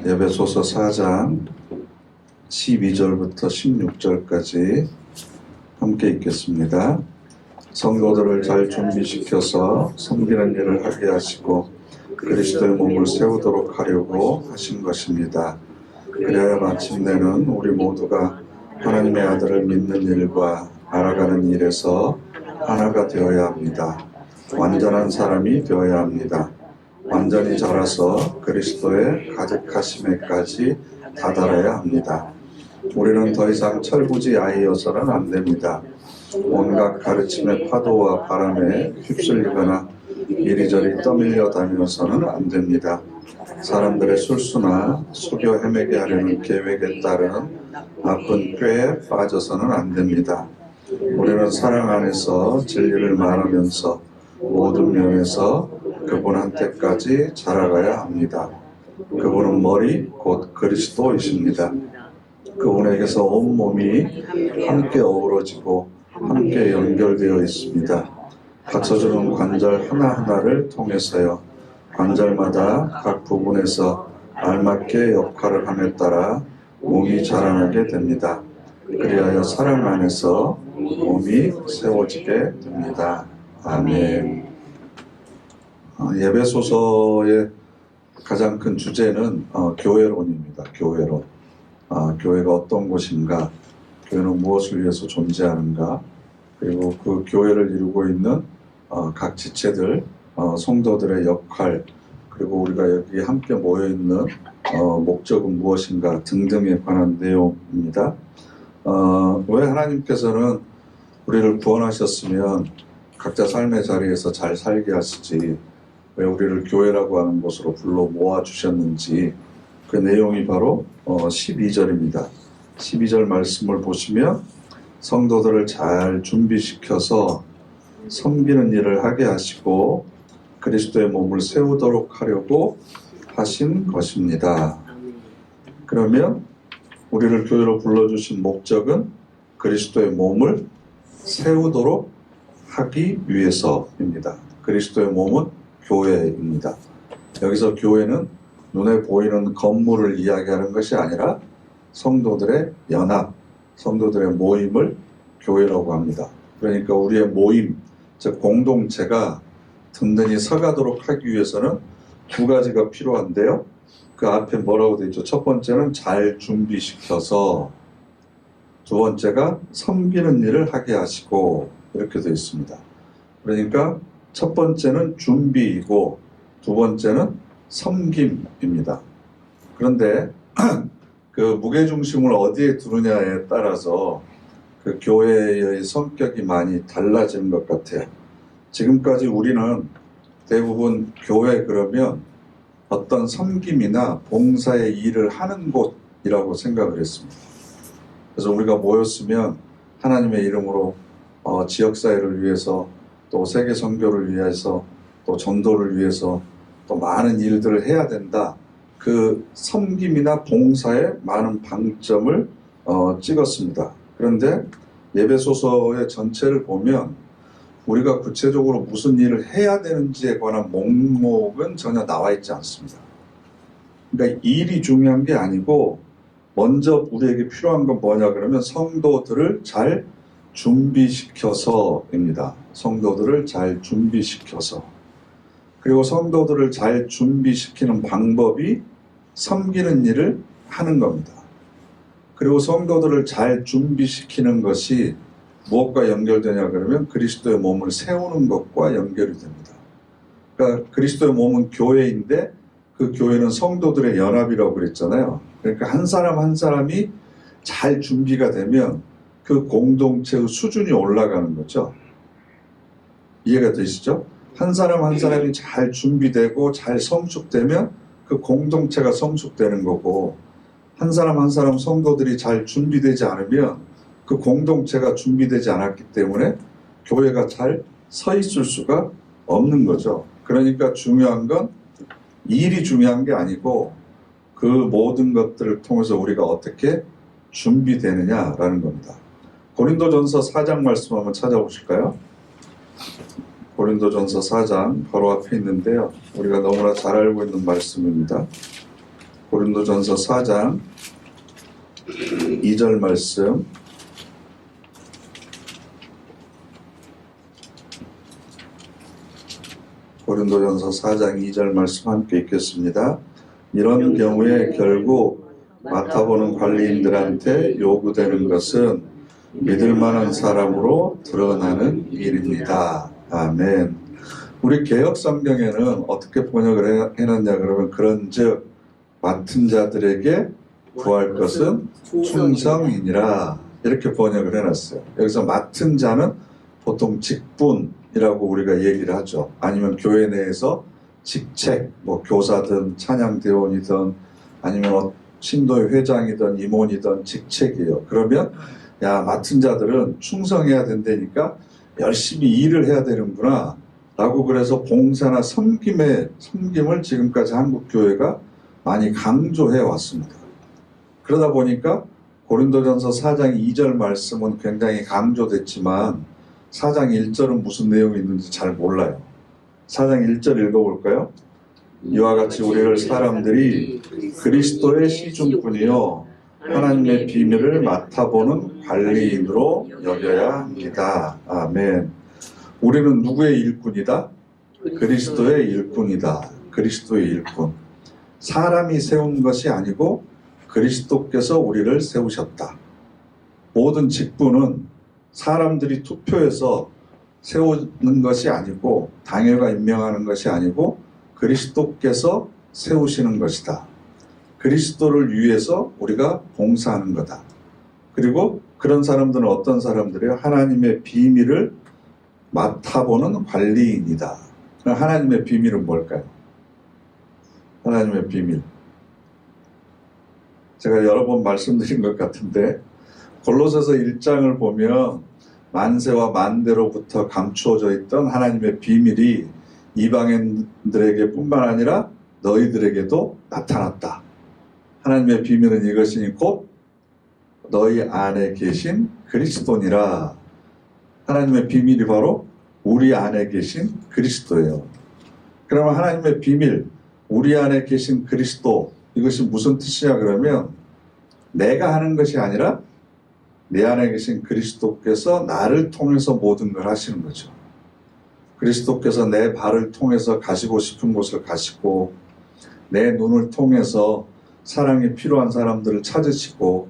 에베소서 4장 12절부터 16절까지 함께 읽겠습니다. 성도들을 잘 준비시켜서 섬기는 일을 하게 하시고 그리스도의 몸을 세우도록 하려고 하신 것입니다. 그래야 마침내는 우리 모두가 하나님의 아들을 믿는 일과 알아가는 일에서 하나가 되어야 합니다. 완전한 사람이 되어야 합니다. 완전히 자라서 그리스도의 가득하심에까지 다다라야 합니다. 우리는 더 이상 철부지 아이여서는 안 됩니다. 온갖 가르침의 파도와 바람에 휩쓸리거나 이리저리 떠밀려 다니면서는 안 됩니다. 사람들의 술수나 속여 헤매게 하려는 계획에 따른 나쁜 꾀에 빠져서는 안 됩니다. 우리는 사랑 안에서 진리를 말하면서 모든 면에서 그분한테까지 자라가야 합니다. 그분은 머리 곧 그리스도이십니다. 그분에게서 온몸이 함께 어우러지고 함께 연결되어 있습니다. 받쳐주는 관절 하나하나를 통해서요. 관절마다 각 부분에서 알맞게 역할을 함에 따라 몸이 자라나게 됩니다. 그리하여 사랑 안에서 몸이 세워지게 됩니다. 아멘. 에베소서의 가장 큰 주제는 교회론입니다. 교회론. 교회가 어떤 곳인가, 교회는 무엇을 위해서 존재하는가, 그리고 그 교회를 이루고 있는 각 지체들, 성도들의 역할, 그리고 우리가 여기 함께 모여있는 목적은 무엇인가 등등에 관한 내용입니다. 왜 하나님께서는 우리를 구원하셨으면 각자 삶의 자리에서 잘 살게 하시지, 왜 우리를 교회라고 하는 곳으로 불러 모아주셨는지, 그 내용이 바로 12절입니다. 12절 말씀을 보시면 성도들을 잘 준비시켜서 섬기는 일을 하게 하시고 그리스도의 몸을 세우도록 하려고 하신 것입니다. 그러면 우리를 교회로 불러주신 목적은 그리스도의 몸을 세우도록 하기 위해서입니다. 그리스도의 몸은 교회입니다. 여기서 교회는 눈에 보이는 건물을 이야기하는 것이 아니라 성도들의 연합, 성도들의 모임을 교회라고 합니다. 그러니까 우리의 모임, 즉 공동체가 든든히 서가도록 하기 위해서는 두 가지가 필요한데요. 그 앞에 뭐라고 되어 있죠? 첫 번째는 잘 준비시켜서, 두 번째가 섬기는 일을 하게 하시고, 이렇게 되어 있습니다. 그러니까 첫 번째는 준비이고 두 번째는 섬김입니다. 그런데 그 무게중심을 어디에 두느냐에 따라서 그 교회의 성격이 많이 달라지는 것 같아요. 지금까지 우리는 대부분 교회 그러면 어떤 섬김이나 봉사의 일을 하는 곳이라고 생각을 했습니다. 그래서 우리가 모였으면 하나님의 이름으로 지역사회를 위해서, 또 세계 선교를 위해서, 또 전도를 위해서 또 많은 일들을 해야 된다. 그 섬김이나 봉사에 많은 방점을 찍었습니다. 그런데 에베소서의 전체를 보면 우리가 구체적으로 무슨 일을 해야 되는지에 관한 목록은 전혀 나와 있지 않습니다. 그러니까 일이 중요한 게 아니고 먼저 우리에게 필요한 건 뭐냐 그러면 성도들을 잘 준비시켜서입니다. 성도들을 잘 준비시켜서. 그리고 성도들을 잘 준비시키는 방법이 섬기는 일을 하는 겁니다. 그리고 성도들을 잘 준비시키는 것이 무엇과 연결되냐 그러면 그리스도의 몸을 세우는 것과 연결이 됩니다. 그러니까 그리스도의 몸은 교회인데 그 교회는 성도들의 연합이라고 그랬잖아요. 그러니까 한 사람 한 사람이 잘 준비가 되면 그 공동체의 수준이 올라가는 거죠. 이해가 되시죠? 한 사람 한 사람이 잘 준비되고 잘 성숙되면 그 공동체가 성숙되는 거고, 한 사람 한 사람 성도들이 잘 준비되지 않으면 그 공동체가 준비되지 않았기 때문에 교회가 잘 서 있을 수가 없는 거죠. 그러니까 중요한 건 일이 중요한 게 아니고 그 모든 것들을 통해서 우리가 어떻게 준비되느냐라는 겁니다. 고린도전서 4장 말씀 한번 찾아보실까요? 고린도전서 4장 바로 앞에 있는데요. 우리가 너무나 잘 알고 있는 말씀입니다. 고린도전서 4장 2절 말씀. 고린도전서 4장 2절 말씀 함께 읽겠습니다. 이런 경우에 결국 맡아보는 관리인들한테 요구되는 것은 믿을 만한 사람으로 드러나는 일입니다. 아멘. 우리 개역 성경에는 어떻게 번역을 해놨냐 그러면 그런즉 맡은 자들에게 구할 것은 충성이니라 이렇게 번역을 해놨어요. 여기서 맡은 자는 보통 직분이라고 우리가 얘기를 하죠. 아니면 교회 내에서 직책, 뭐 교사든 찬양대원이든 아니면 신도의 회장이든 임원이든 직책이에요. 그러면 야, 맡은 자들은 충성해야 된다니까 열심히 일을 해야 되는구나 라고 그래서 봉사나 섬김을 지금까지 한국 교회가 많이 강조해 왔습니다. 그러다 보니까 고린도전서 4장 2절 말씀은 굉장히 강조됐지만 4장 1절은 무슨 내용이 있는지 잘 몰라요. 4장 1절 읽어볼까요? 이와 같이 우리를 사람들이 그리스도의 시중꾼이요 하나님의 비밀을 맡아보는 관리인으로 여겨야 합니다. 아멘. 우리는 누구의 일꾼이다? 그리스도의 일꾼이다. 그리스도의 일꾼. 사람이 세운 것이 아니고 그리스도께서 우리를 세우셨다. 모든 직분은 사람들이 투표해서 세우는 것이 아니고 당회가 임명하는 것이 아니고 그리스도께서 세우시는 것이다. 그리스도를 위해서 우리가 봉사하는 거다. 그리고 그런 사람들은 어떤 사람들이에요? 하나님의 비밀을 맡아보는 관리인이다. 하나님의 비밀은 뭘까요? 하나님의 비밀. 제가 여러 번 말씀드린 것 같은데 골로새서 1장을 보면 만세와 만대로부터 감추어져 있던 하나님의 비밀이 이방인들에게 뿐만 아니라 너희들에게도 나타났다. 하나님의 비밀은 이것이니 곧 너희 안에 계신 그리스도니라. 하나님의 비밀이 바로 우리 안에 계신 그리스도예요. 그러면 하나님의 비밀, 우리 안에 계신 그리스도, 이것이 무슨 뜻이냐 그러면 내가 하는 것이 아니라 내 안에 계신 그리스도께서 나를 통해서 모든 걸 하시는 거죠. 그리스도께서 내 발을 통해서 가시고 싶은 곳을 가시고 내 눈을 통해서 사랑이 필요한 사람들을 찾으시고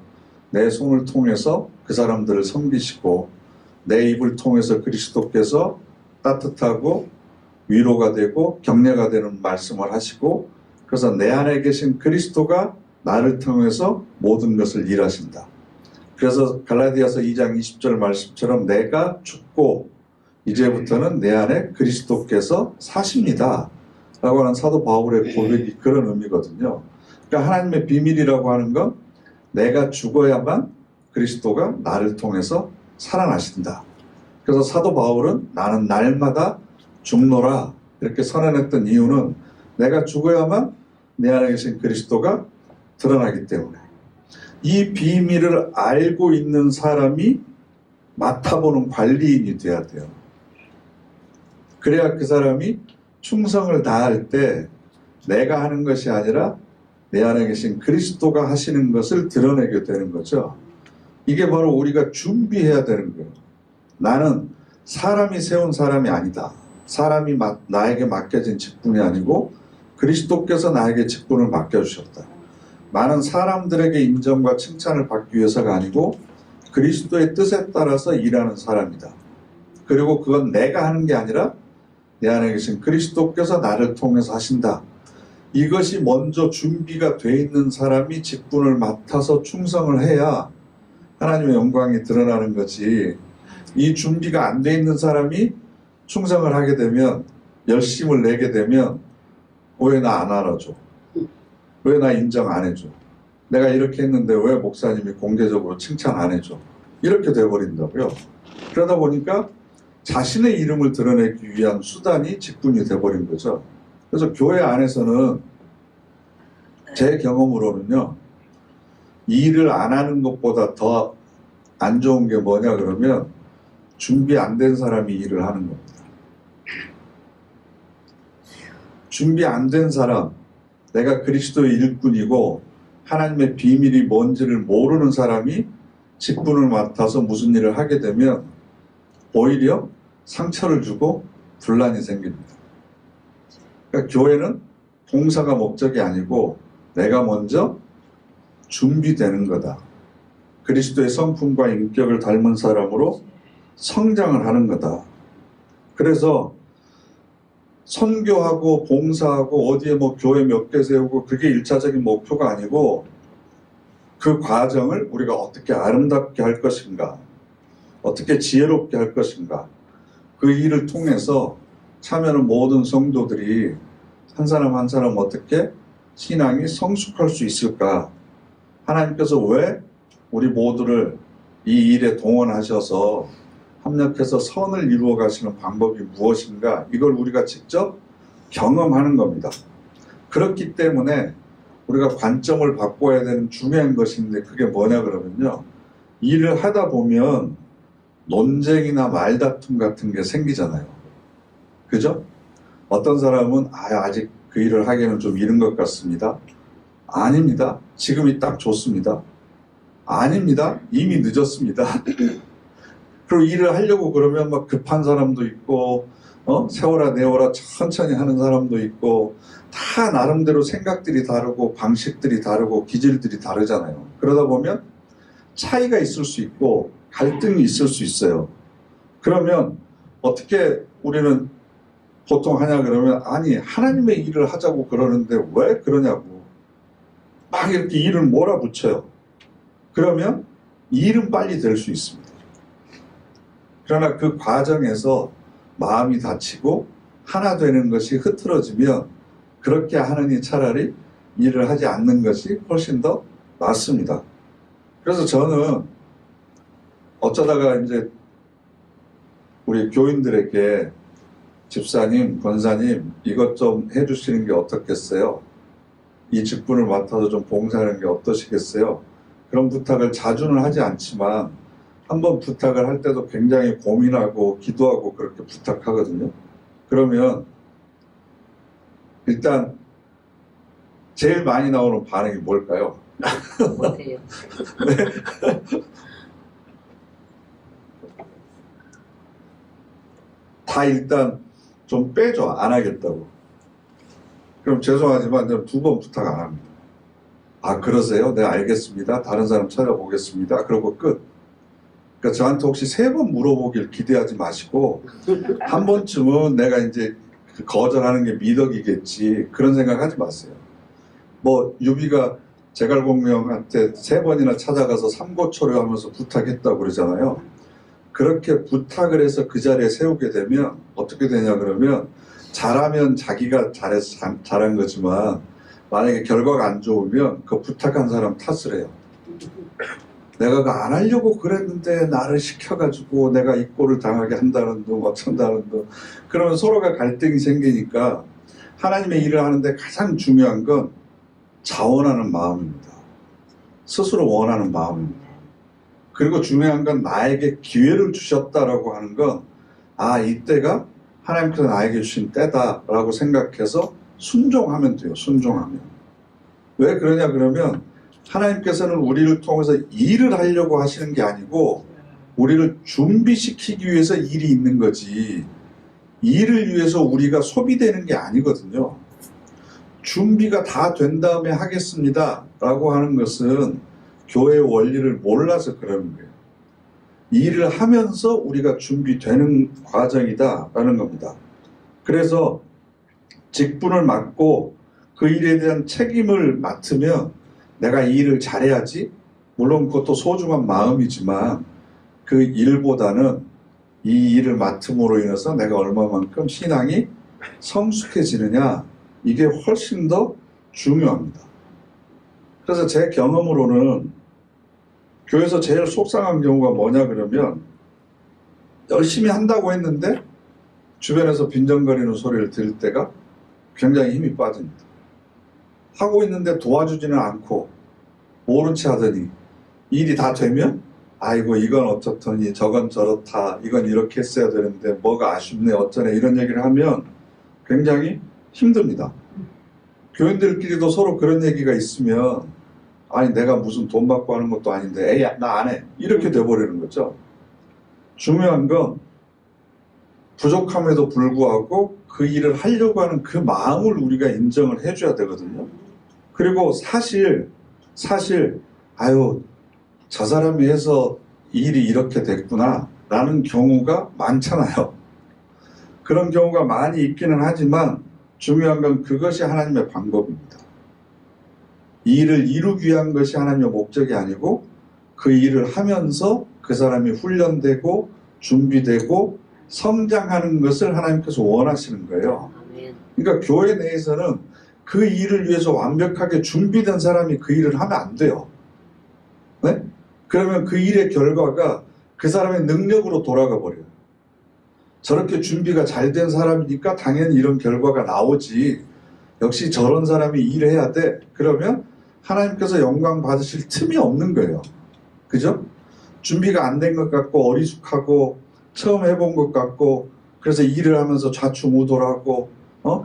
내 손을 통해서 그 사람들을 섬기시고 내 입을 통해서 그리스도께서 따뜻하고 위로가 되고 격려가 되는 말씀을 하시고 그래서 내 안에 계신 그리스도가 나를 통해서 모든 것을 일하신다. 그래서 갈라디아서 2장 20절 말씀처럼 내가 죽고 이제부터는 내 안에 그리스도께서 사십니다. 라고 하는 사도 바울의 고백이 그런 의미거든요. 그러니까 하나님의 비밀이라고 하는 건 내가 죽어야만 그리스도가 나를 통해서 살아나신다. 그래서 사도 바울은 나는 날마다 죽노라 이렇게 선언했던 이유는 내가 죽어야만 내 안에 계신 그리스도가 드러나기 때문에 이 비밀을 알고 있는 사람이 맡아보는 관리인이 돼야 돼요. 그래야 그 사람이 충성을 다할 때 내가 하는 것이 아니라 내 안에 계신 그리스도가 하시는 것을 드러내게 되는 거죠. 이게 바로 우리가 준비해야 되는 거예요. 나는 사람이 세운 사람이 아니다. 사람이 나에게 맡겨진 직분이 아니고 그리스도께서 나에게 직분을 맡겨주셨다. 나는 사람들에게 인정과 칭찬을 받기 위해서가 아니고 그리스도의 뜻에 따라서 일하는 사람이다. 그리고 그건 내가 하는 게 아니라 내 안에 계신 그리스도께서 나를 통해서 하신다. 이것이 먼저 준비가 돼 있는 사람이 직분을 맡아서 충성을 해야 하나님의 영광이 드러나는 거지. 이 준비가 안 돼 있는 사람이 충성을 하게 되면 열심을 내게 되면 왜 나 안 알아줘? 왜 나 인정 안 해줘? 내가 이렇게 했는데 왜 목사님이 공개적으로 칭찬 안 해줘? 이렇게 돼버린다고요. 그러다 보니까 자신의 이름을 드러내기 위한 수단이 직분이 돼버린 거죠. 그래서 교회 안에서는 제 경험으로는요, 일을 안 하는 것보다 더 안 좋은 게 뭐냐 그러면 준비 안 된 사람이 일을 하는 겁니다. 준비 안 된 사람, 내가 그리스도의 일꾼이고 하나님의 비밀이 뭔지를 모르는 사람이 직분을 맡아서 무슨 일을 하게 되면 오히려 상처를 주고 분란이 생깁니다. 그러니까 교회는 봉사가 목적이 아니고 내가 먼저 준비되는 거다. 그리스도의 성품과 인격을 닮은 사람으로 성장을 하는 거다. 그래서 선교하고 봉사하고 어디에 뭐 교회 몇 개 세우고 그게 1차적인 목표가 아니고 그 과정을 우리가 어떻게 아름답게 할 것인가, 어떻게 지혜롭게 할 것인가, 그 일을 통해서 참여하는 모든 성도들이 한 사람 한 사람 어떻게 신앙이 성숙할 수 있을까. 하나님께서 왜 우리 모두를 이 일에 동원하셔서 협력해서 선을 이루어 가시는 방법이 무엇인가, 이걸 우리가 직접 경험하는 겁니다. 그렇기 때문에 우리가 관점을 바꿔야 되는 중요한 것인데 그게 뭐냐 그러면요, 일을 하다 보면 논쟁이나 말다툼 같은 게 생기잖아요. 그죠? 어떤 사람은 아직 그 일을 하기에는 좀 이른 것 같습니다. 아닙니다. 지금이 딱 좋습니다. 아닙니다. 이미 늦었습니다. 그리고 일을 하려고 그러면 막 급한 사람도 있고, 세워라 내워라 천천히 하는 사람도 있고, 다 나름대로 생각들이 다르고 방식들이 다르고 기질들이 다르잖아요. 그러다 보면 차이가 있을 수 있고 갈등이 있을 수 있어요. 그러면 어떻게 우리는 보통 하냐 그러면, 아니 하나님의 일을 하자고 그러는데 왜 그러냐고 막 이렇게 일을 몰아붙여요. 그러면 일은 빨리 될 수 있습니다. 그러나 그 과정에서 마음이 다치고 하나 되는 것이 흐트러지면 그렇게 하느니 차라리 일을 하지 않는 것이 훨씬 더 낫습니다. 그래서 저는 어쩌다가 이제 우리 교인들에게 집사님, 권사님 이것 좀 해주시는 게 어떻겠어요? 이 직분을 맡아서 좀 봉사하는 게 어떠시겠어요? 그런 부탁을 자주는 하지 않지만 한번 부탁을 할 때도 굉장히 고민하고 기도하고 그렇게 부탁하거든요. 그러면 일단 제일 많이 나오는 반응이 뭘까요? 못해요. 네. 다 일단 좀 빼줘. 안 하겠다고. 그럼 죄송하지만 2번 부탁 안 합니다. 아 그러세요? 네 알겠습니다. 다른 사람 찾아보겠습니다. 그러고 끝. 그러니까 저한테 혹시 3번 물어보길 기대하지 마시고 한 번쯤은 내가 이제 거절하는 게 미덕이겠지 그런 생각 하지 마세요. 뭐 유비가 제갈공명한테 3번이나 찾아가서 삼고초려 하면서 부탁했다고 그러잖아요. 그렇게 부탁을 해서 그 자리에 세우게 되면 어떻게 되냐 그러면, 잘하면 자기가 잘해서 잘한 거지만 만약에 결과가 안 좋으면 그 부탁한 사람 탓을 해요. 내가 그거 안 하려고 그랬는데 나를 시켜가지고 내가 이 꼴을 당하게 한다는 둥 어쩐다는 둥. 그러면 서로가 갈등이 생기니까 하나님의 일을 하는데 가장 중요한 건 자원하는 마음입니다. 스스로 원하는 마음입니다. 그리고 중요한 건 나에게 기회를 주셨다라고 하는 건, 아 이때가 하나님께서 나에게 주신 때다라고 생각해서 순종하면 돼요. 순종하면. 왜 그러냐 그러면 하나님께서는 우리를 통해서 일을 하려고 하시는 게 아니고 우리를 준비시키기 위해서 일이 있는 거지, 일을 위해서 우리가 소비되는 게 아니거든요. 준비가 다 된 다음에 하겠습니다 라고 하는 것은 교회의 원리를 몰라서 그러는 거예요. 일을 하면서 우리가 준비되는 과정이다 라는 겁니다. 그래서 직분을 맡고 그 일에 대한 책임을 맡으면 내가 이 일을 잘해야지, 물론 그것도 소중한 마음이지만 그 일보다는 이 일을 맡음으로 인해서 내가 얼마만큼 신앙이 성숙해지느냐, 이게 훨씬 더 중요합니다. 그래서 제 경험으로는 교회에서 제일 속상한 경우가 뭐냐 그러면, 열심히 한다고 했는데 주변에서 빈정거리는 소리를 들을 때가 굉장히 힘이 빠집니다. 하고 있는데 도와주지는 않고 모른 채 하더니 일이 다 되면 아이고 이건 어떻더니 저건 저렇다, 이건 이렇게 했어야 되는데 뭐가 아쉽네 어쩌네 이런 얘기를 하면 굉장히 힘듭니다. 교인들끼리도 서로 그런 얘기가 있으면 아니 내가 무슨 돈 받고 하는 것도 아닌데 에이 나 안 해 이렇게 돼버리는 거죠. 중요한 건 부족함에도 불구하고 그 일을 하려고 하는 그 마음을 우리가 인정을 해줘야 되거든요. 그리고 사실 아유 저 사람이 해서 일이 이렇게 됐구나 라는 경우가 많잖아요. 그런 경우가 많이 있기는 하지만 중요한 건 그것이 하나님의 방법입니다. 이 일을 이루기 위한 것이 하나님의 목적이 아니고 그 일을 하면서 그 사람이 훈련되고 준비되고 성장하는 것을 하나님께서 원하시는 거예요. 그러니까 교회 내에서는 그 일을 위해서 완벽하게 준비된 사람이 그 일을 하면 안 돼요. 네? 그러면 그 일의 결과가 그 사람의 능력으로 돌아가 버려요. 저렇게 준비가 잘 된 사람이니까 당연히 이런 결과가 나오지. 역시 저런 사람이 일해야 돼. 그러면 하나님께서 영광 받으실 틈이 없는 거예요. 그죠? 준비가 안 된 것 같고 어리숙하고 처음 해본 것 같고 그래서 일을 하면서 좌충우돌하고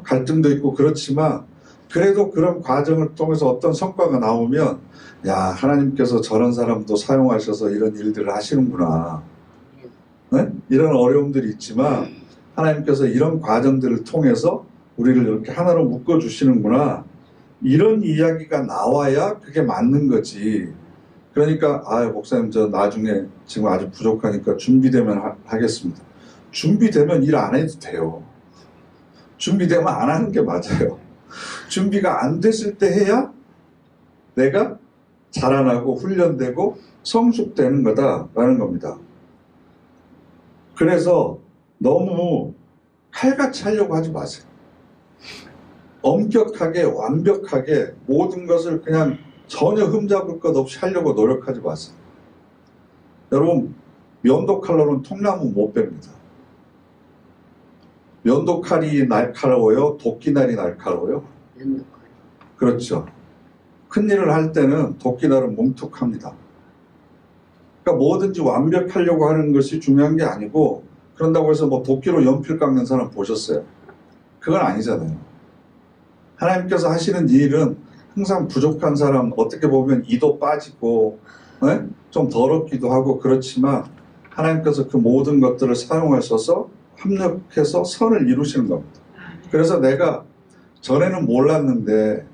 갈등도 있고 그렇지만 그래도 그런 과정을 통해서 어떤 성과가 나오면 야 하나님께서 저런 사람도 사용하셔서 이런 일들을 하시는구나. 네? 이런 어려움들이 있지만 하나님께서 이런 과정들을 통해서 우리를 이렇게 하나로 묶어주시는구나. 이런 이야기가 나와야 그게 맞는 거지. 그러니까 목사님 저 나중에 지금 아직 부족하니까 준비되면 하겠습니다. 준비되면 일 안 해도 돼요. 준비되면 안 하는 게 맞아요. 준비가 안 됐을 때 해야 내가 자라나고 훈련되고 성숙되는 거다라는 겁니다. 그래서 너무 칼같이 하려고 하지 마세요. 엄격하게 완벽하게 모든 것을 그냥 전혀 흠잡을 것 없이 하려고 노력하지 마세요. 여러분 면도칼로는 통나무 못 뺍니다. 면도칼이 날카로워요? 도끼날이 날카로워요? 면도칼. 그렇죠. 큰일을 할 때는 도끼날은 뭉툭합니다. 그러니까 뭐든지 완벽하려고 하는 것이 중요한 게 아니고 그런다고 해서 뭐 도끼로 연필 깎는 사람 보셨어요? 그건 아니잖아요. 하나님께서 하시는 일은 항상 부족한 사람 어떻게 보면 이도 빠지고 좀 더럽기도 하고 그렇지만 하나님께서 그 모든 것들을 사용하셔서 합력해서 선을 이루시는 겁니다. 그래서 내가 전에는 몰랐는데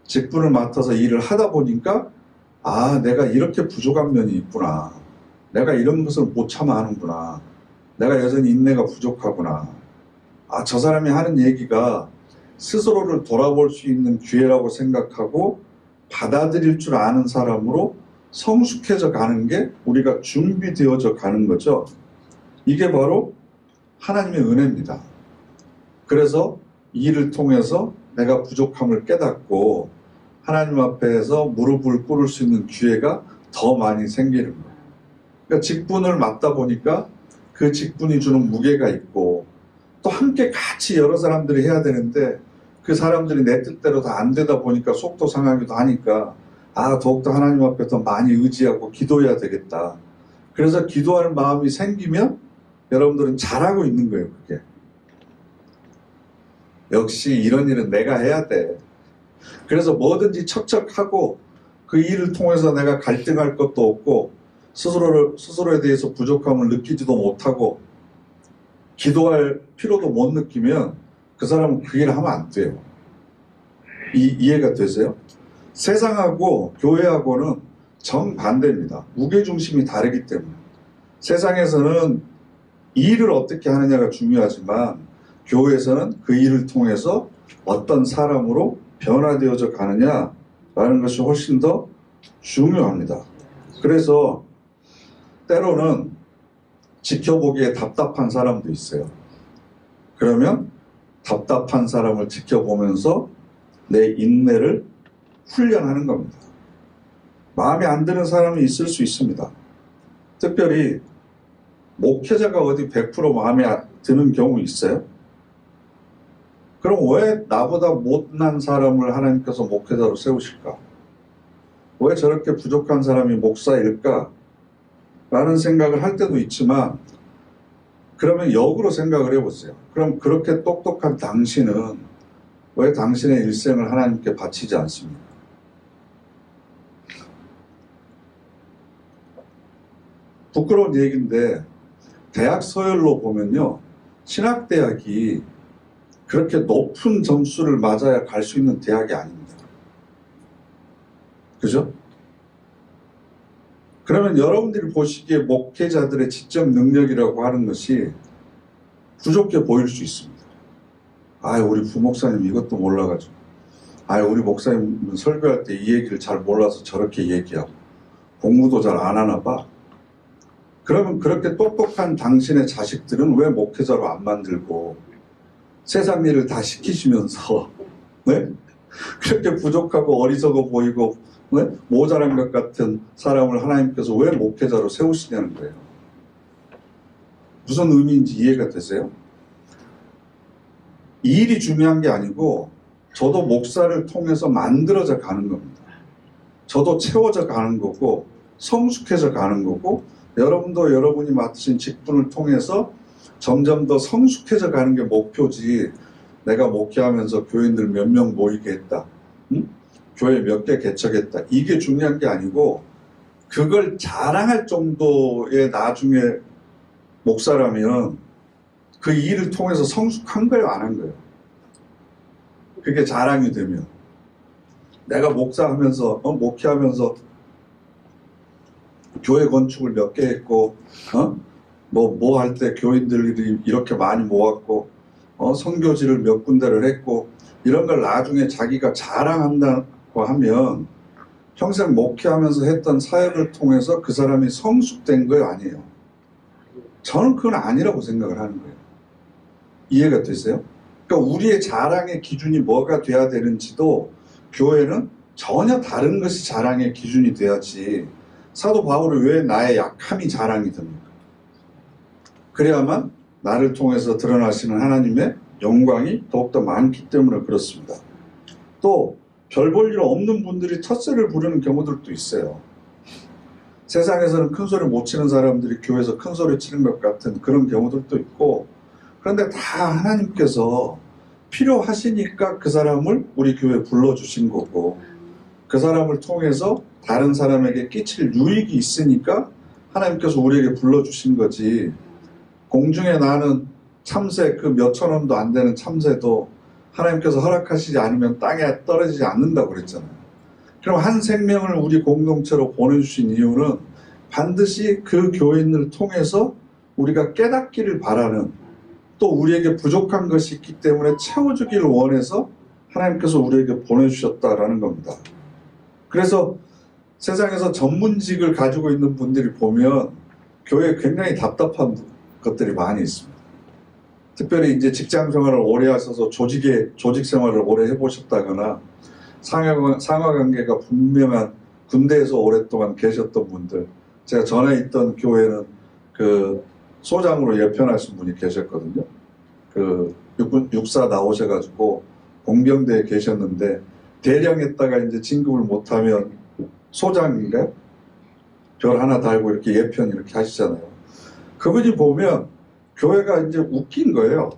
직분을 맡아서 일을 하다 보니까 내가 이렇게 부족한 면이 있구나. 내가 이런 것을 못 참아 하는구나. 내가 여전히 인내가 부족하구나. 저 사람이 하는 얘기가 스스로를 돌아볼 수 있는 기회라고 생각하고 받아들일 줄 아는 사람으로 성숙해져 가는 게 우리가 준비되어져 가는 거죠. 이게 바로 하나님의 은혜입니다. 그래서 이 일을 통해서 내가 부족함을 깨닫고 하나님 앞에서 무릎을 꿇을 수 있는 기회가 더 많이 생기는 거예요. 그러니까 직분을 맡다 보니까 그 직분이 주는 무게가 있고 또 함께 같이 여러 사람들이 해야 되는데 그 사람들이 내 뜻대로 다 안 되다 보니까 속도 상하기도 하니까 더욱더 하나님 앞에 더 많이 의지하고 기도해야 되겠다. 그래서 기도할 마음이 생기면 여러분들은 잘하고 있는 거예요. 그게 역시 이런 일은 내가 해야 돼. 그래서 뭐든지 척척하고 그 일을 통해서 내가 갈등할 것도 없고 스스로에 대해서 부족함을 느끼지도 못하고 기도할 필요도 못 느끼면 그 사람은 그 일을 하면 안 돼요. 이해가 되세요? 세상하고 교회하고는 정반대입니다. 무게중심이 다르기 때문에. 세상에서는 이 일을 어떻게 하느냐가 중요하지만 교회에서는 그 일을 통해서 어떤 사람으로 변화되어져 가느냐라는 것이 훨씬 더 중요합니다. 그래서 때로는 지켜보기에 답답한 사람도 있어요. 그러면 답답한 사람을 지켜보면서 내 인내를 훈련하는 겁니다. 마음에 안 드는 사람이 있을 수 있습니다. 특별히 목회자가 어디 100% 마음에 드는 경우 있어요? 그럼 왜 나보다 못난 사람을 하나님께서 목회자로 세우실까? 왜 저렇게 부족한 사람이 목사일까? 라는 생각을 할 때도 있지만 그러면 역으로 생각을 해보세요. 그럼 그렇게 똑똑한 당신은 왜 당신의 일생을 하나님께 바치지 않습니까? 부끄러운 얘기인데 대학 서열로 보면요, 신학대학이 그렇게 높은 점수를 맞아야 갈 수 있는 대학이 아닙니다. 그죠? 그러면 여러분들이 보시기에 목회자들의 지적 능력이라고 하는 것이 부족해 보일 수 있습니다. 우리 부목사님 이것도 몰라가지고, 우리 목사님은 설교할 때 이 얘기를 잘 몰라서 저렇게 얘기하고 공부도 잘 안 하나 봐. 그러면 그렇게 똑똑한 당신의 자식들은 왜 목회자로 안 만들고 세상 일을 다 시키시면서 네? 그렇게 부족하고 어리석어 보이고 네? 모자란 것 같은 사람을 하나님께서 왜 목회자로 세우시냐는 거예요. 무슨 의미인지 이해가 되세요? 이 일이 중요한 게 아니고 저도 목사를 통해서 만들어져 가는 겁니다. 저도 채워져 가는 거고 성숙해져 가는 거고 여러분도 여러분이 맡으신 직분을 통해서 점점 더 성숙해져 가는 게 목표지, 내가 목회하면서 교인들 몇 명 모이게 했다, 응? 교회 몇 개 개척했다, 이게 중요한 게 아니고 그걸 자랑할 정도의 나중에 목사라면 그 일을 통해서 성숙한 거예요, 안 한 거예요? 그게 자랑이 되면 내가 목사하면서 목회하면서 교회 건축을 몇 개 했고 뭐 할 때 교인들이 이렇게 많이 모았고 선교지를 몇 군데를 했고 이런 걸 나중에 자기가 자랑한다고 하면 평생 목회하면서 했던 사역을 통해서 그 사람이 성숙된 거예요, 아니에요? 저는 그건 아니라고 생각을 하는 거예요. 이해가 되세요? 그러니까 우리의 자랑의 기준이 뭐가 돼야 되는지도 교회는 전혀 다른 것이 자랑의 기준이 돼야지. 사도 바울이 왜 나의 약함이 자랑이 됩니까? 그래야만 나를 통해서 드러나시는 하나님의 영광이 더욱더 많기 때문에 그렇습니다. 또 별 볼 일 없는 분들이 텃세를 부르는 경우들도 있어요. 세상에서는 큰 소리 못 치는 사람들이 교회에서 큰 소리 치는 것 같은 그런 경우들도 있고, 그런데 다 하나님께서 필요하시니까 그 사람을 우리 교회에 불러주신 거고, 그 사람을 통해서 다른 사람에게 끼칠 유익이 있으니까 하나님께서 우리에게 불러주신 거지. 공중에 나는 참새 그 몇천 원도 안 되는 참새도 하나님께서 허락하시지 않으면 땅에 떨어지지 않는다고 그랬잖아요. 그럼 한 생명을 우리 공동체로 보내주신 이유는 반드시 그 교인을 통해서 우리가 깨닫기를 바라는, 또 우리에게 부족한 것이 있기 때문에 채워주기를 원해서 하나님께서 우리에게 보내주셨다라는 겁니다. 그래서 세상에서 전문직을 가지고 있는 분들이 보면 교회에 굉장히 답답한 것들이 많이 있습니다. 특별히 이제 직장 생활을 오래 하셔서 조직 생활을 오래 해보셨다거나 상하관계가 분명한 군대에서 오랫동안 계셨던 분들, 제가 전에 있던 교회는 그 소장으로 예편하신 분이 계셨거든요. 그 육사 나오셔가지고 공병대에 계셨는데 대령했다가 이제 진급을 못하면 소장인가요? 별 하나 달고 이렇게 예편 이렇게 하시잖아요. 그분이 보면 교회가 이제 웃긴 거예요.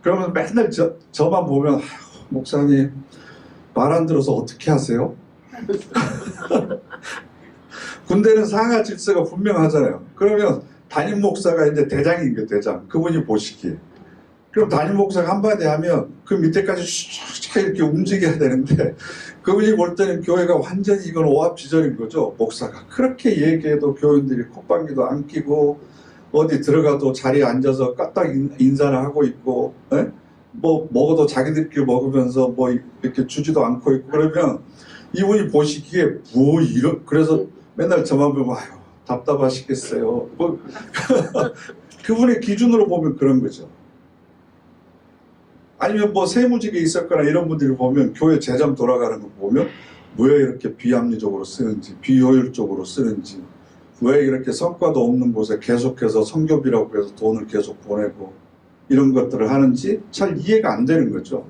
그러면 맨날 저만 보면 목사님 말 안 들어서 어떻게 하세요? 군대는 상하 질서가 분명하잖아요. 그러면 담임 목사가 이제 대장인 거예요, 대장. 그분이 보시기에. 그럼 담임 목사가 한마디 하면 그 밑에까지 슉 이렇게 움직여야 되는데 그분이 볼 때는 교회가 완전히 이건 오합지졸인 거죠, 목사가. 그렇게 얘기해도 교인들이 콧방귀도 안 끼고 어디 들어가도 자리에 앉아서 까딱 인사를 하고 있고, 뭐 먹어도 자기들끼리 먹으면서 뭐 이렇게 주지도 않고 있고, 그러면 이분이 보시기에 그래서 맨날 저만 보면 답답하시겠어요. 뭐 그분의 기준으로 보면 그런 거죠. 아니면 뭐 세무직에 있었거나 이런 분들이 보면 교회 재정 돌아가는 거 보면 왜 이렇게 비합리적으로 쓰는지, 비효율적으로 쓰는지, 왜 이렇게 성과도 없는 곳에 계속해서 선교비라고 해서 돈을 계속 보내고 이런 것들을 하는지 잘 이해가 안 되는 거죠.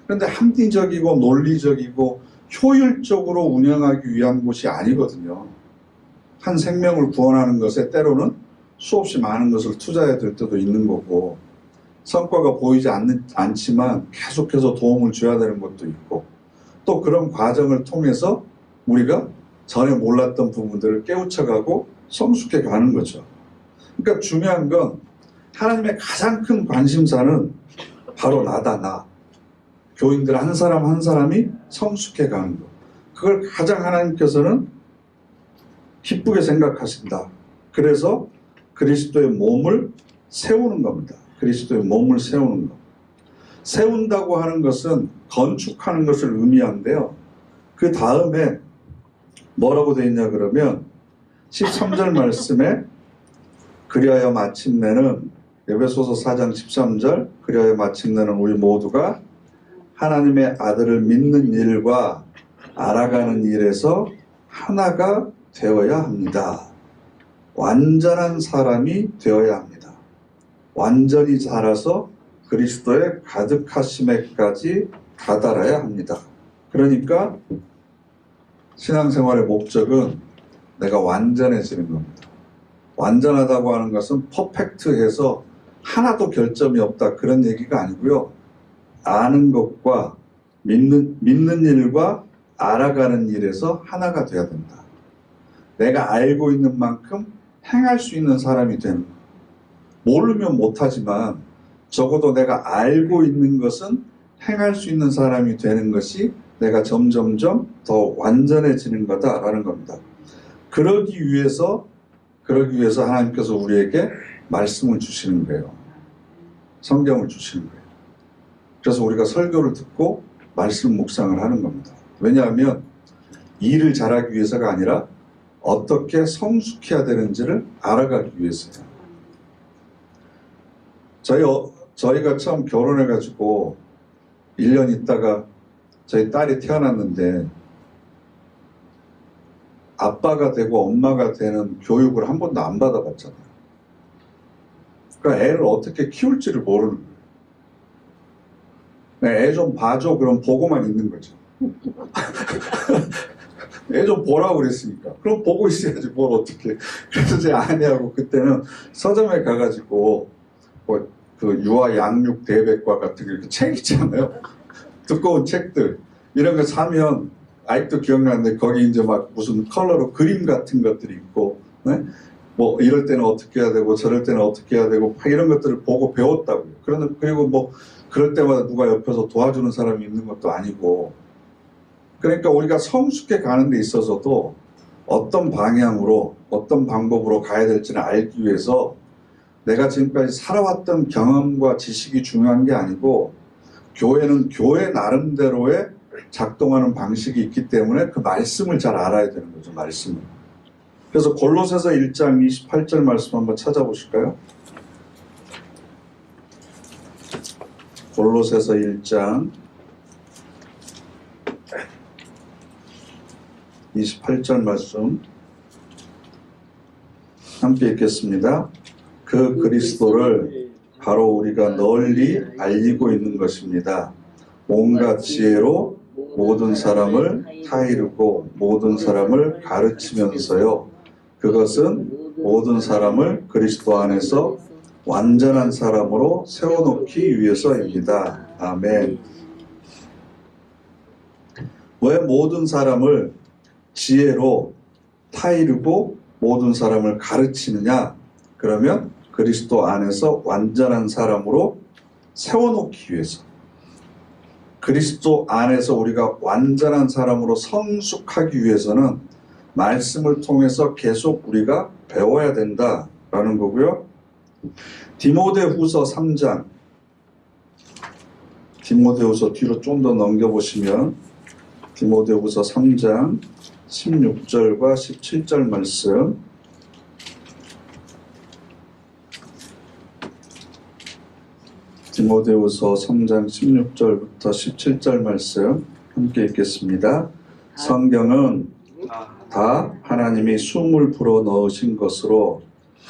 그런데 합리적이고 논리적이고 효율적으로 운영하기 위한 곳이 아니거든요. 한 생명을 구원하는 것에 때로는 수없이 많은 것을 투자해야 될 때도 있는 거고, 성과가 보이지 않지만 계속해서 도움을 줘야 되는 것도 있고, 또 그런 과정을 통해서 우리가 전에 몰랐던 부분들을 깨우쳐가고 성숙해 가는 거죠. 그러니까 중요한 건 하나님의 가장 큰 관심사는 바로 나다, 나. 교인들 한 사람 한 사람이 성숙해 가는 것. 그걸 가장 하나님께서는 기쁘게 생각하신다. 그래서 그리스도의 몸을 세우는 겁니다. 그리스도의 몸을 세우는 것. 세운다고 하는 것은 건축하는 것을 의미하는데요. 그 다음에 뭐라고 되어 있냐 그러면 13절 말씀에 그리하여 마침내는, 에베소서 4장 13절, 그리하여 마침내는 우리 모두가 하나님의 아들을 믿는 일과 알아가는 일에서 하나가 되어야 합니다. 완전한 사람이 되어야 합니다. 완전히 자라서 그리스도의 가득하심에까지 다다라야 합니다. 그러니까 신앙생활의 목적은 내가 완전해지는 겁니다. 완전하다고 하는 것은 퍼펙트해서 하나도 결점이 없다, 그런 얘기가 아니고요. 아는 것과 믿는 일과 알아가는 일에서 하나가 되어야 된다. 내가 알고 있는 만큼 행할 수 있는 사람이 되는 것. 모르면 못하지만 적어도 내가 알고 있는 것은 행할 수 있는 사람이 되는 것이 내가 점점점 더 완전해지는 거다라는 겁니다. 그러기 위해서 하나님께서 우리에게 말씀을 주시는 거예요. 성경을 주시는 거예요. 그래서 우리가 설교를 듣고 말씀 묵상을 하는 겁니다. 왜냐하면 일을 잘하기 위해서가 아니라 어떻게 성숙해야 되는지를 알아가기 위해서요. 저희가 처음 결혼해가지고 1년 있다가 저희 딸이 태어났는데 아빠가 되고 엄마가 되는 교육을 한 번도 안 받아봤잖아요. 그러니까 애를 어떻게 키울지를 모르는 거예요. 애 좀 봐줘, 그럼 보고만 있는 거죠. 애 좀 보라고 그랬으니까. 그럼 보고 있어야지 뭘 어떻게. 그래서 제 아내하고 그때는 서점에 가가지고 그 유아 양육 대백과 같은 이렇게 책 있잖아요. 두꺼운 책들 이런 거 사면 아직도 기억나는데 거기 이제 막 무슨 컬러로 그림 같은 것들이 있고, 네? 뭐 이럴 때는 어떻게 해야 되고 저럴 때는 어떻게 해야 되고 이런 것들을 보고 배웠다고요. 그리고 뭐 그럴 때마다 누가 옆에서 도와주는 사람이 있는 것도 아니고, 그러니까 우리가 성숙해 가는 데 있어서도 어떤 방향으로 어떤 방법으로 가야 될지를 알기 위해서 내가 지금까지 살아왔던 경험과 지식이 중요한 게 아니고, 교회는 교회 나름대로의 작동하는 방식이 있기 때문에 그 말씀을 잘 알아야 되는 거죠. 말씀을. 그래서 골로새서 1장 28절 말씀 한번 찾아보실까요? 골로새서 1장 28절 말씀 함께 읽겠습니다. 그 그리스도를 바로 우리가 널리 알리고 있는 것입니다. 온갖 지혜로 모든 사람을 타이르고 모든 사람을 가르치면서요. 그것은 모든 사람을 그리스도 안에서 완전한 사람으로 세워놓기 위해서입니다. 아멘. 왜 모든 사람을 지혜로 타이르고 모든 사람을 가르치느냐? 그러면 그리스도 안에서 완전한 사람으로 세워놓기 위해서. 그리스도 안에서 우리가 완전한 사람으로 성숙하기 위해서는 말씀을 통해서 계속 우리가 배워야 된다라는 거고요. 디모데후서 3장, 디모데후서 뒤로 좀 더 넘겨보시면 디모데후서 3장 16절과 17절 말씀, 디모데후서 3장 16절부터 17절 말씀 함께 읽겠습니다. 성경은 다 하나님이 숨을 불어 넣으신 것으로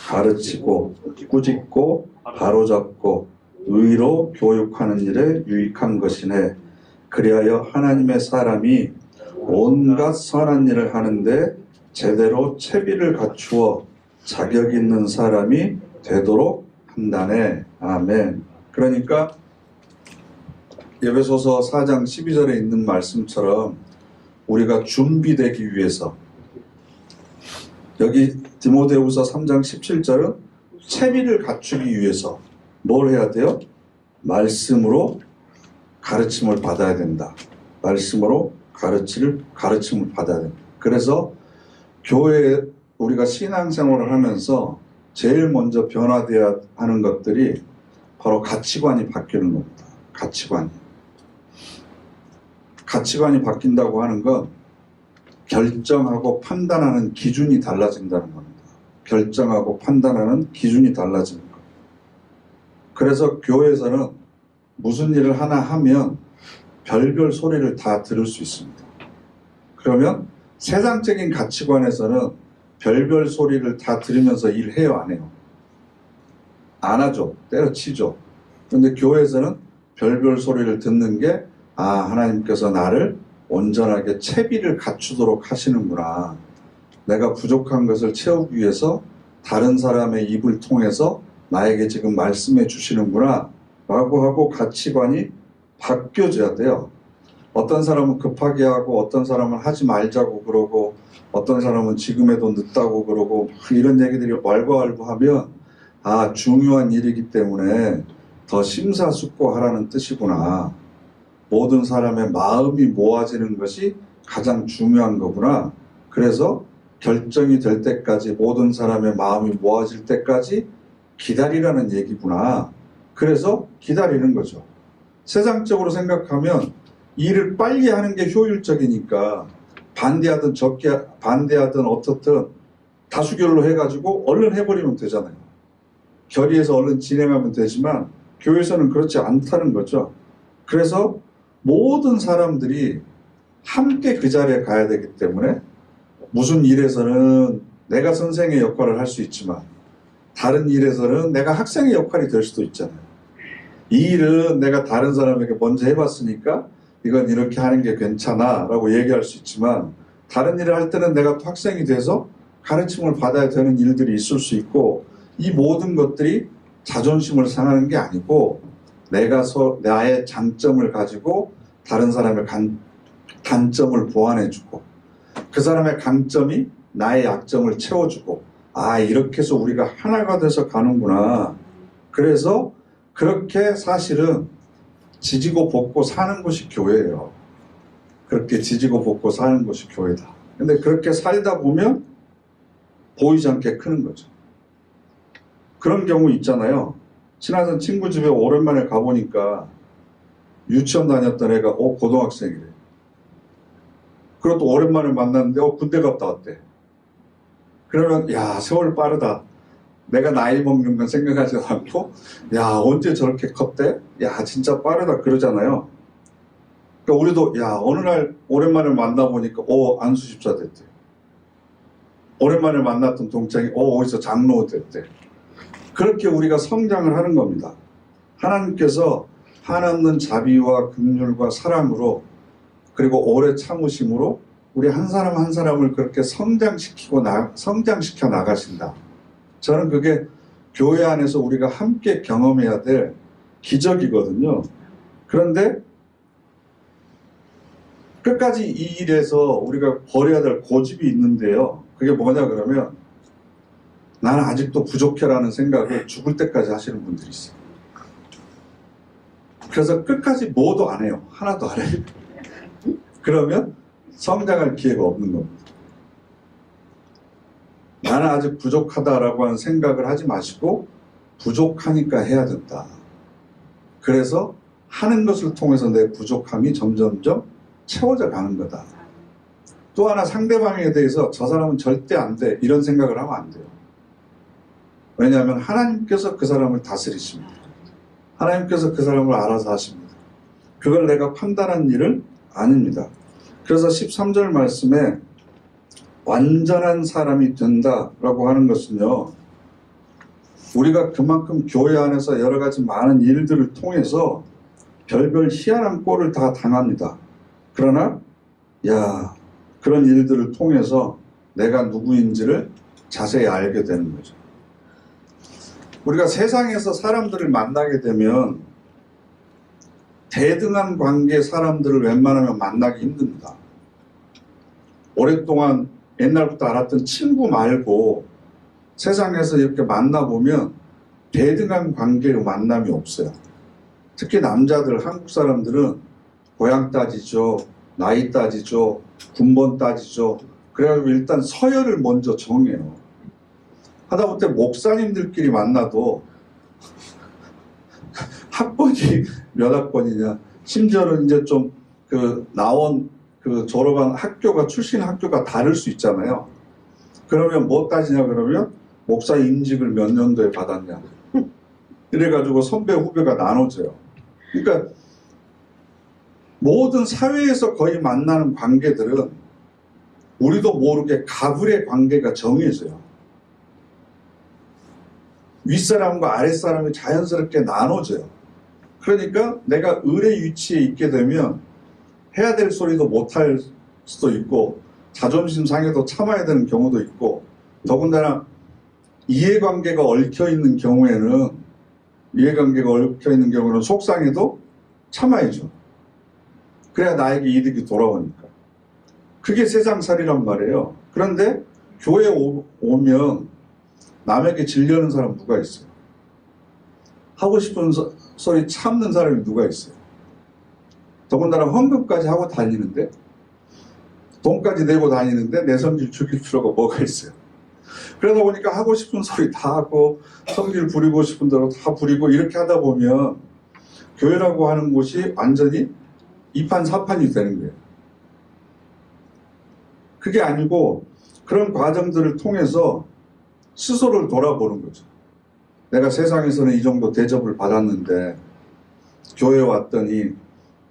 가르치고 꾸짖고 바로잡고 의로 교육하는 일에 유익한 것이네. 그리하여 하나님의 사람이 온갖 선한 일을 하는데 제대로 채비를 갖추어 자격 있는 사람이 되도록 한다네. 아멘. 그러니까 에베소서 4장 12절에 있는 말씀처럼 우리가 준비되기 위해서, 여기 디모데후서 3장 17절은 채비를 갖추기 위해서 뭘 해야 돼요? 말씀으로 가르침을 받아야 된다. 말씀으로 가르침을 받아야 된다. 그래서 교회에 우리가 신앙생활을 하면서 제일 먼저 변화되어야 하는 것들이 바로 가치관이 바뀌는 겁니다. 가치관이 바뀐다고 하는 건 결정하고 판단하는 기준이 달라진다는 겁니다. 결정하고 판단하는 기준이 달라지는 것. 그래서 교회에서는 무슨 일을 하나 하면 별별 소리를 다 들을 수 있습니다. 그러면 세상적인 가치관에서는 별별 소리를 다 들으면서 일해요, 안 해요? 안 하죠. 때려치죠. 그런데 교회에서는 별별 소리를 듣는 게, 하나님께서 나를 온전하게 채비를 갖추도록 하시는구나. 내가 부족한 것을 채우기 위해서 다른 사람의 입을 통해서 나에게 지금 말씀해 주시는구나 라고 하고 가치관이 바뀌어져야 돼요. 어떤 사람은 급하게 하고, 어떤 사람은 하지 말자고 그러고, 어떤 사람은 지금에도 늦다고 그러고, 이런 얘기들이 왈가왈부하면 중요한 일이기 때문에 더 심사숙고하라는 뜻이구나. 모든 사람의 마음이 모아지는 것이 가장 중요한 거구나. 그래서 결정이 될 때까지, 모든 사람의 마음이 모아질 때까지 기다리라는 얘기구나. 그래서 기다리는 거죠. 세상적으로 생각하면 일을 빨리 하는 게 효율적이니까 반대하든 어떻든 다수결로 해가지고 얼른 해버리면 되잖아요. 결의해서 얼른 진행하면 되지만 교회에서는 그렇지 않다는 거죠. 그래서 모든 사람들이 함께 그 자리에 가야 되기 때문에 무슨 일에서는 내가 선생의 역할을 할 수 있지만 다른 일에서는 내가 학생의 역할이 될 수도 있잖아요. 이 일은 내가 다른 사람에게 먼저 해봤으니까 이건 이렇게 하는 게 괜찮아 라고 얘기할 수 있지만, 다른 일을 할 때는 내가 또 학생이 돼서 가르침을 받아야 되는 일들이 있을 수 있고, 이 모든 것들이 자존심을 상하는 게 아니고 나의 장점을 가지고 다른 사람의 단점을 보완해주고, 그 사람의 강점이 나의 약점을 채워주고, 이렇게 해서 우리가 하나가 돼서 가는구나. 그래서 그렇게 사실은 지지고 볶고 사는 것이 교회예요. 그렇게 지지고 볶고 사는 것이 교회다. 근데 그렇게 살다 보면 보이지 않게 크는 거죠. 그런 경우 있잖아요. 친하던 친구 집에 오랜만에 가보니까 유치원 다녔던 애가 고등학생이래. 그리고 또 오랜만에 만났는데 군대 갔다 왔대. 그러면 세월 빠르다. 내가 나이 먹는 건 생각하지 않고 언제 저렇게 컸대? 진짜 빠르다 그러잖아요. 그러니까 우리도 어느 날 오랜만에 만나보니까 안수집사 됐대. 오랜만에 만났던 동창이 어디서 장로 됐대. 그렇게 우리가 성장을 하는 겁니다. 하나님께서 한없는 자비와 긍휼과 사랑으로, 그리고 오래 참으심으로 우리 한 사람 한 사람을 그렇게 성장시켜 나가신다. 저는 그게 교회 안에서 우리가 함께 경험해야 될 기적이거든요. 그런데 끝까지 이 일에서 우리가 버려야 될 고집이 있는데요. 그게 뭐냐 그러면, 나는 아직도 부족해라는 생각을 죽을 때까지 하시는 분들이 있어요. 그래서 끝까지 뭐도 안 해요. 하나도 안 해요. 그러면 성장할 기회가 없는 겁니다. 나는 아직 부족하다라고 하는 생각을 하지 마시고, 부족하니까 해야 된다. 그래서 하는 것을 통해서 내 부족함이 점점점 채워져 가는 거다. 또 하나, 상대방에 대해서 저 사람은 절대 안 돼 이런 생각을 하면 안 돼요. 왜냐하면 하나님께서 그 사람을 다스리십니다. 하나님께서 그 사람을 알아서 하십니다. 그걸 내가 판단한 일은 아닙니다. 그래서 13절 말씀에 완전한 사람이 된다라고 하는 것은요, 우리가 그만큼 교회 안에서 여러 가지 많은 일들을 통해서 별별 희한한 꼴을 다 당합니다. 그러나 그런 일들을 통해서 내가 누구인지를 자세히 알게 되는 거죠. 우리가 세상에서 사람들을 만나게 되면 대등한 관계의 사람들을 웬만하면 만나기 힘듭니다. 오랫동안 옛날부터 알았던 친구 말고 세상에서 이렇게 만나보면 대등한 관계의 만남이 없어요. 특히 남자들, 한국 사람들은 고향 따지죠, 나이 따지죠, 군번 따지죠. 그래가지고 일단 서열을 먼저 정해요. 하다못해 목사님들끼리 만나도 학번이 몇 학번이냐, 심지어는 이제 좀 나온 졸업한 학교가 출신 학교가 다를 수 있잖아요. 그러면 뭐 따지냐 그러면 목사 임직을 몇 년도에 받았냐. 이래가지고 선배 후배가 나눠져요. 그러니까 모든 사회에서 거의 만나는 관계들은 우리도 모르게 가불의 관계가 정해져요. 윗사람과 아랫사람이 자연스럽게 나눠져요. 그러니까 내가 을의 위치에 있게 되면 해야 될 소리도 못할 수도 있고 자존심 상해도 참아야 되는 경우도 있고, 더군다나 이해관계가 얽혀있는 경우에는 속상해도 참아야죠. 그래야 나에게 이득이 돌아오니까. 그게 세상살이란 말이에요. 그런데 교회 오면 남에게 질려는 사람 누가 있어요? 하고 싶은 소리 참는 사람이 누가 있어요? 더군다나 헌금까지 하고 다니는데, 돈까지 내고 다니는데 내 성질 죽일 필요가 뭐가 있어요? 그러다 보니까 하고 싶은 소리 다 하고 성질 부리고 싶은 대로 다 부리고 이렇게 하다 보면 교회라고 하는 곳이 완전히 이판사판이 되는 거예요. 그게 아니고 그런 과정들을 통해서 스스로를 돌아보는 거죠. 내가 세상에서는 이 정도 대접을 받았는데 교회에 왔더니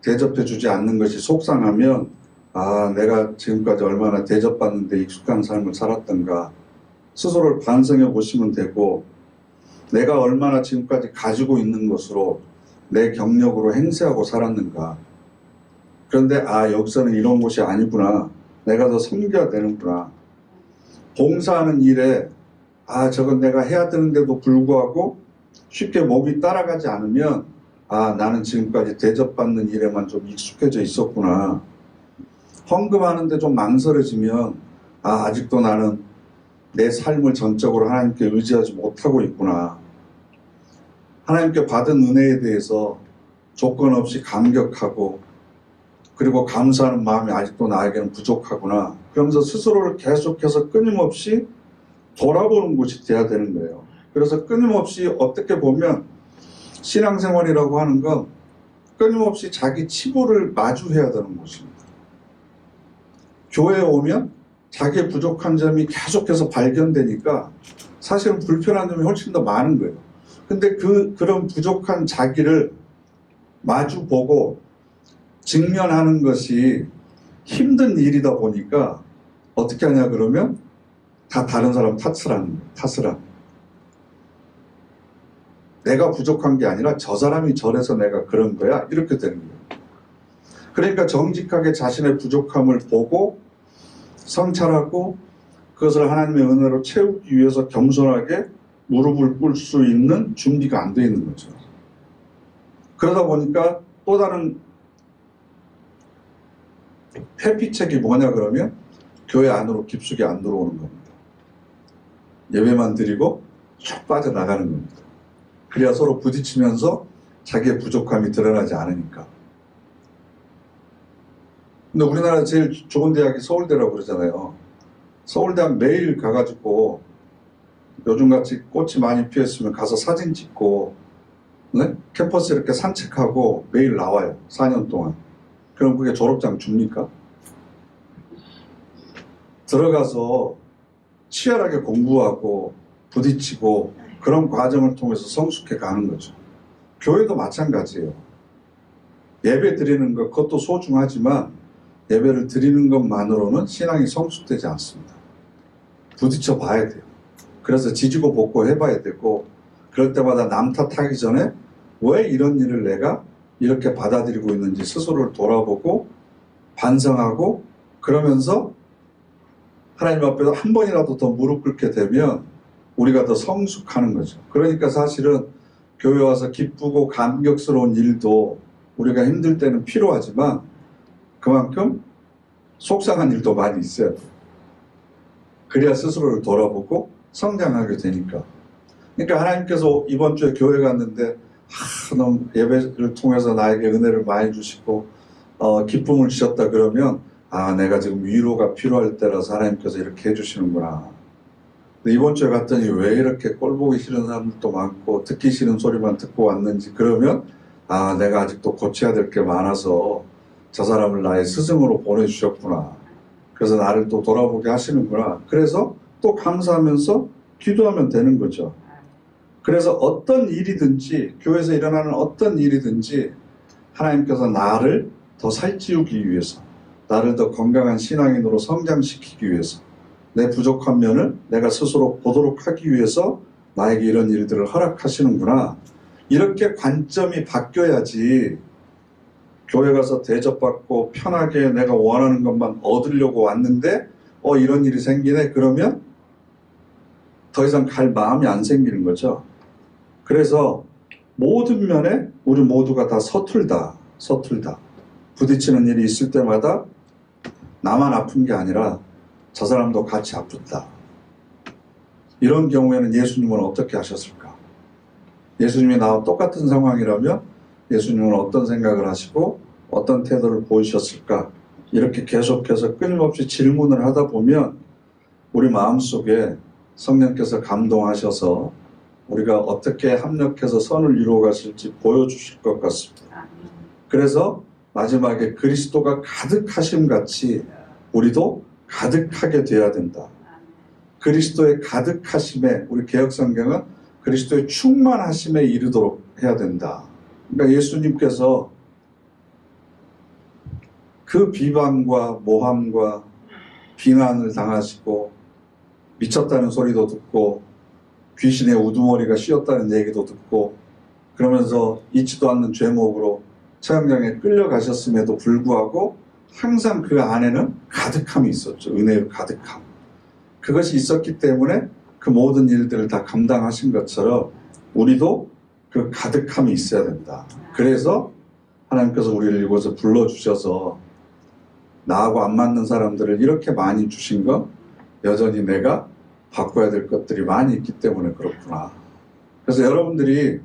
대접해주지 않는 것이 속상하면, 아, 내가 지금까지 얼마나 대접받는데 익숙한 삶을 살았던가 스스로를 반성해 보시면 되고, 내가 얼마나 지금까지 가지고 있는 것으로 내 경력으로 행세하고 살았는가. 그런데 여기서는 이런 곳이 아니구나, 내가 더 섬겨야 되는구나. 봉사하는 일에 저건 내가 해야 되는데도 불구하고 쉽게 몸이 따라가지 않으면 나는 지금까지 대접받는 일에만 좀 익숙해져 있었구나. 헌금하는데 좀 망설여지면 아직도 나는 내 삶을 전적으로 하나님께 의지하지 못하고 있구나. 하나님께 받은 은혜에 대해서 조건 없이 감격하고 그리고 감사하는 마음이 아직도 나에게는 부족하구나. 그러면서 스스로를 계속해서 끊임없이 돌아보는 곳이 돼야 되는 거예요. 그래서 끊임없이 어떻게 보면 신앙생활이라고 하는 건 끊임없이 자기 치부를 마주해야 되는 곳입니다. 교회에 오면 자기의 부족한 점이 계속해서 발견되니까 사실은 불편한 점이 훨씬 더 많은 거예요. 근데 그런 부족한 자기를 마주보고 직면하는 것이 힘든 일이다 보니까 어떻게 하냐 그러면 다 다른 사람 탓을 하는 거예요. 내가 부족한 게 아니라 저 사람이 저래서 내가 그런 거야, 이렇게 되는 거예요. 그러니까 정직하게 자신의 부족함을 보고 성찰하고 그것을 하나님의 은혜로 채우기 위해서 겸손하게 무릎을 꿇을 수 있는 준비가 안 돼 있는 거죠. 그러다 보니까 또 다른 회피책이 뭐냐 그러면 교회 안으로 깊숙이 안 들어오는 겁니다. 예배만 드리고 쭉 빠져나가는 겁니다. 그래야 서로 부딪히면서 자기의 부족함이 드러나지 않으니까. 근데 우리나라 제일 좋은 대학이 서울대라고 그러잖아요. 서울대학 매일 가가지고 요즘같이 꽃이 많이 피었으면 가서 사진 찍고, 네? 캠퍼스 이렇게 산책하고 매일 나와요. 4년 동안. 그럼 그게 졸업장 줍니까? 들어가서 치열하게 공부하고 부딪히고 그런 과정을 통해서 성숙해 가는 거죠. 교회도 마찬가지예요. 예배 드리는 것, 그것도 소중하지만 예배를 드리는 것만으로는 신앙이 성숙되지 않습니다. 부딪혀 봐야 돼요. 그래서 지지고 볶고 해봐야 되고, 그럴 때마다 남 탓하기 전에 왜 이런 일을 내가 이렇게 받아들이고 있는지 스스로를 돌아보고 반성하고, 그러면서 하나님 앞에서 한 번이라도 더 무릎 꿇게 되면 우리가 더 성숙하는 거죠. 그러니까 사실은 교회 와서 기쁘고 감격스러운 일도 우리가 힘들 때는 필요하지만 그만큼 속상한 일도 많이 있어야 돼요. 그래야 스스로를 돌아보고 성장하게 되니까. 그러니까 하나님께서 이번 주에 교회 갔는데 너무 예배를 통해서 나에게 은혜를 많이 주시고 기쁨을 주셨다 그러면 내가 지금 위로가 필요할 때라서 하나님께서 이렇게 해주시는구나. 근데 이번 주에 갔더니 왜 이렇게 꼴보기 싫은 사람들도 많고 듣기 싫은 소리만 듣고 왔는지 그러면 내가 아직도 고쳐야 될 게 많아서 저 사람을 나의 스승으로 보내주셨구나. 그래서 나를 또 돌아보게 하시는구나. 그래서 또 감사하면서 기도하면 되는 거죠. 그래서 어떤 일이든지 교회에서 일어나는 어떤 일이든지 하나님께서 나를 더 살찌우기 위해서 나를 더 건강한 신앙인으로 성장시키기 위해서 내 부족한 면을 내가 스스로 보도록 하기 위해서 나에게 이런 일들을 허락하시는구나. 이렇게 관점이 바뀌어야지 교회 가서 대접받고 편하게 내가 원하는 것만 얻으려고 왔는데 이런 일이 생기네. 그러면 더 이상 갈 마음이 안 생기는 거죠. 그래서 모든 면에 우리 모두가 다 서툴다. 부딪히는 일이 있을 때마다 나만 아픈 게 아니라 저 사람도 같이 아프다. 이런 경우에는 예수님은 어떻게 하셨을까? 예수님이 나와 똑같은 상황이라면 예수님은 어떤 생각을 하시고 어떤 태도를 보이셨을까? 이렇게 계속해서 끊임없이 질문을 하다 보면 우리 마음속에 성령께서 감동하셔서 우리가 어떻게 합력해서 선을 이루어 가실지 보여주실 것 같습니다. 그래서 마지막에 그리스도가 가득하심 같이 우리도 가득하게 되어야 된다. 그리스도의 가득하심에, 우리 개혁성경은 그리스도의 충만하심에 이르도록 해야 된다. 그러니까 예수님께서 그 비방과 모함과 비난을 당하시고 미쳤다는 소리도 듣고 귀신의 우두머리가 씌었다는 얘기도 듣고 그러면서 잊지도 않는 죄목으로 처형장에 끌려가셨음에도 불구하고 항상 그 안에는 가득함이 있었죠. 은혜의 가득함. 그것이 있었기 때문에 그 모든 일들을 다 감당하신 것처럼 우리도 그 가득함이 있어야 된다. 그래서 하나님께서 우리를 이곳에 불러주셔서 나하고 안 맞는 사람들을 이렇게 많이 주신 건 여전히 내가 바꿔야 될 것들이 많이 있기 때문에 그렇구나. 그래서 여러분들이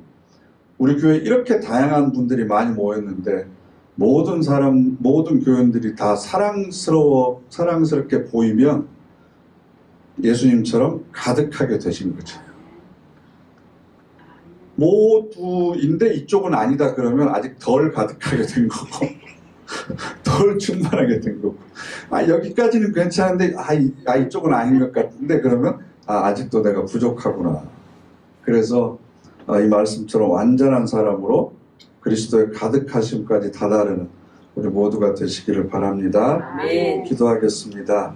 우리 교회에 이렇게 다양한 분들이 많이 모였는데 모든 교인들이 다 사랑스럽게 보이면 예수님처럼 가득하게 되신 거죠. 모두인데 이쪽은 아니다 그러면 아직 덜 가득하게 된 거고 덜 충만하게 된 거고 여기까지는 괜찮은데 이쪽은 아닌 것 같은데 그러면 아직도 내가 부족하구나. 그래서 이 말씀처럼 완전한 사람으로 그리스도의 가득하심까지 다다르는 우리 모두가 되시기를 바랍니다. 아멘. 기도하겠습니다.